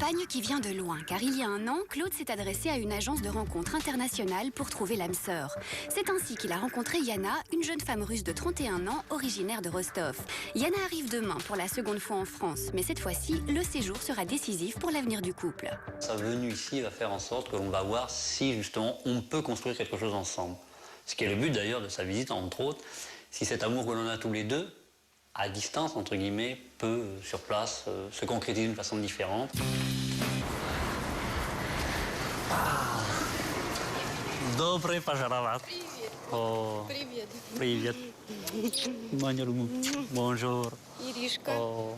campagne qui vient de loin, car il y a un an, Claude s'est adressé à une agence de rencontres internationale pour trouver l'âme sœur. C'est ainsi qu'il a rencontré Yana, une jeune femme russe de 31 ans, originaire de Rostov. Yana arrive demain pour la seconde fois en France, mais cette fois-ci, le séjour sera décisif pour l'avenir du couple. Sa venue ici va faire en sorte que l'on va voir si justement on peut construire quelque chose ensemble. Ce qui est le but d'ailleurs de sa visite, entre autres, si cet amour que l'on a tous les deux, à distance, entre guillemets, peut, sur place, se concrétiser d'une façon différente. Добрый пожаловать. Oh. Привет. Bonjour. Oh.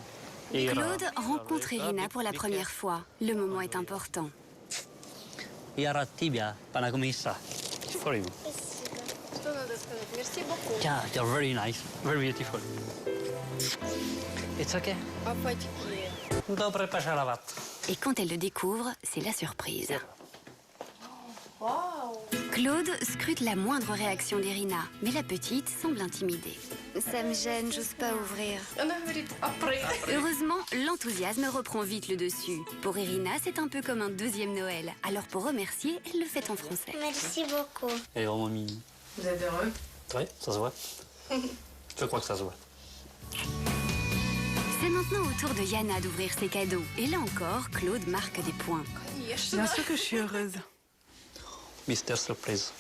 Claude rencontre Irina pour la première fois. Le moment est important. Я тебя познакомиться. Yeah, you're very nice, very beautiful. It's okay. Добрый пожаловать. Et quand elle le découvre, c'est la surprise. Claude scrute la moindre réaction d'Irina, mais la petite semble intimidée. Ça me gêne, j'ose pas ouvrir. Heureusement, l'enthousiasme reprend vite le dessus. Pour Irina, c'est un peu comme un deuxième Noël. Alors pour remercier, elle le fait en français. Merci beaucoup. Elle est vraiment mignonne. Vous êtes heureux? Oui, ça se voit. Je crois que ça se voit. C'est maintenant au tour de Yana d'ouvrir ses cadeaux. Et là encore, Claude marque des points. Bien sûr que je suis heureuse. Mister Surprise.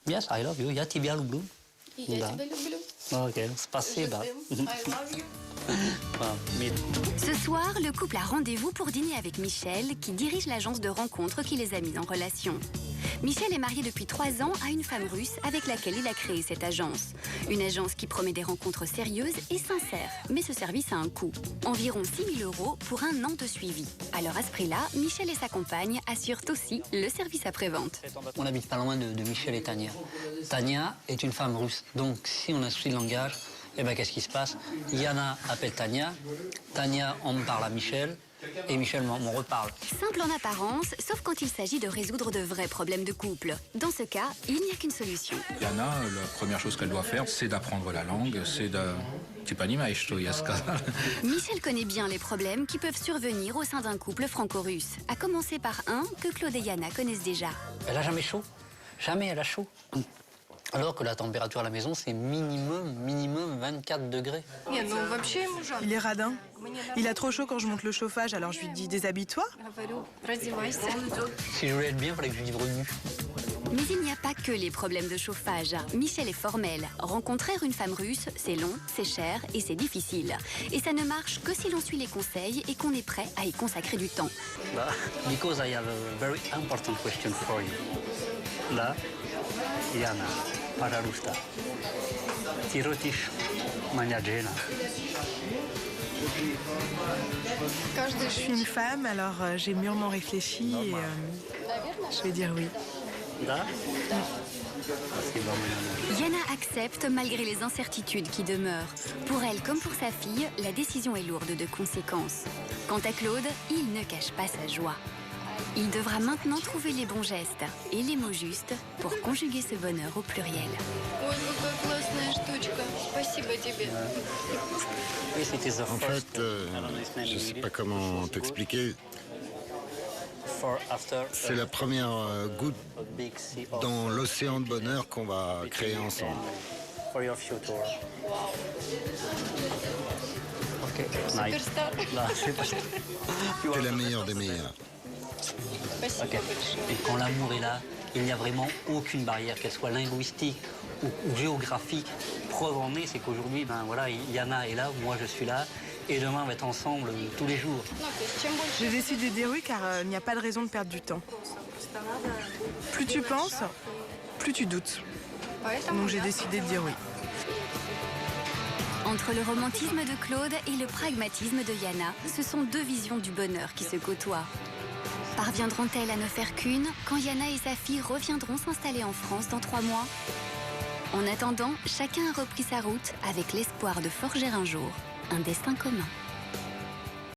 Yes, I love you. Я тебя люблю. Да. Ok, спасибо. Ce soir, le couple a rendez-vous pour dîner avec Michel, qui dirige l'agence de rencontres qui les a mis en relation. Michel est marié depuis 3 ans à une femme russe avec laquelle il a créé cette agence. Une agence qui promet des rencontres sérieuses et sincères. Mais ce service a un coût. Environ 6 000 € pour un an de suivi. Alors à ce prix-là, Michel et sa compagne assurent aussi le service après-vente. On habite pas loin de Michel et Tania. Tania est une femme russe. Donc si on a un souci de langage, eh ben, qu'est-ce qui se passe? Yana appelle Tania, Tania en parle à Michel, et Michel m'en reparle. Simple en apparence, sauf quand il s'agit de résoudre de vrais problèmes de couple. Dans ce cas, il n'y a qu'une solution. Yana, la première chose qu'elle doit faire, c'est d'apprendre la langue, c'est de... Michel connaît bien les problèmes qui peuvent survenir au sein d'un couple franco-russe. À commencer par un que Claude et Yana connaissent déjà. Elle a jamais chaud. Jamais elle a chaud. Alors que la température à la maison, c'est minimum 24 degrés. Il est radin. Il a trop chaud quand je monte le chauffage, alors je lui dis déshabille-toi. Si je voulais être bien, il fallait que je livre nu. Mais il n'y a pas que les problèmes de chauffage. Michel est formel. Rencontrer une femme russe, c'est long, c'est cher et c'est difficile. Et ça ne marche que si l'on suit les conseils et qu'on est prêt à y consacrer du temps. Because I have a very important question for you. Là, Yana, pожалуйста. Ти ротиш меня жена. Je suis une femme, alors j'ai mûrement réfléchi et je vais dire oui. Да? Yana accepte malgré les incertitudes qui demeurent. Pour elle comme pour sa fille, la décision est lourde de conséquences. Quant à Claude, il ne cache pas sa joie. Il devra maintenant trouver les bons gestes et les mots justes pour conjuguer ce bonheur au pluriel. En fait, je ne sais pas comment t'expliquer. C'est la première goutte dans l'océan de bonheur qu'on va créer ensemble. T'es la meilleure des meilleures. Okay. Et quand l'amour est là, il n'y a vraiment aucune barrière, qu'elle soit linguistique ou géographique. Preuve en est, c'est qu'aujourd'hui, ben voilà, Yana est là, moi je suis là, et demain on va être ensemble tous les jours. J'ai décidé de dire oui car il n'y a pas de raison de perdre du temps. Plus tu penses, plus tu doutes. Donc j'ai décidé de dire oui. Entre le romantisme de Claude et le pragmatisme de Yana, ce sont deux visions du bonheur qui se côtoient. Parviendront-elles à ne faire qu'une quand Yana et sa fille reviendront s'installer en France dans 3 mois? En attendant, chacun a repris sa route avec l'espoir de forger un jour un destin commun.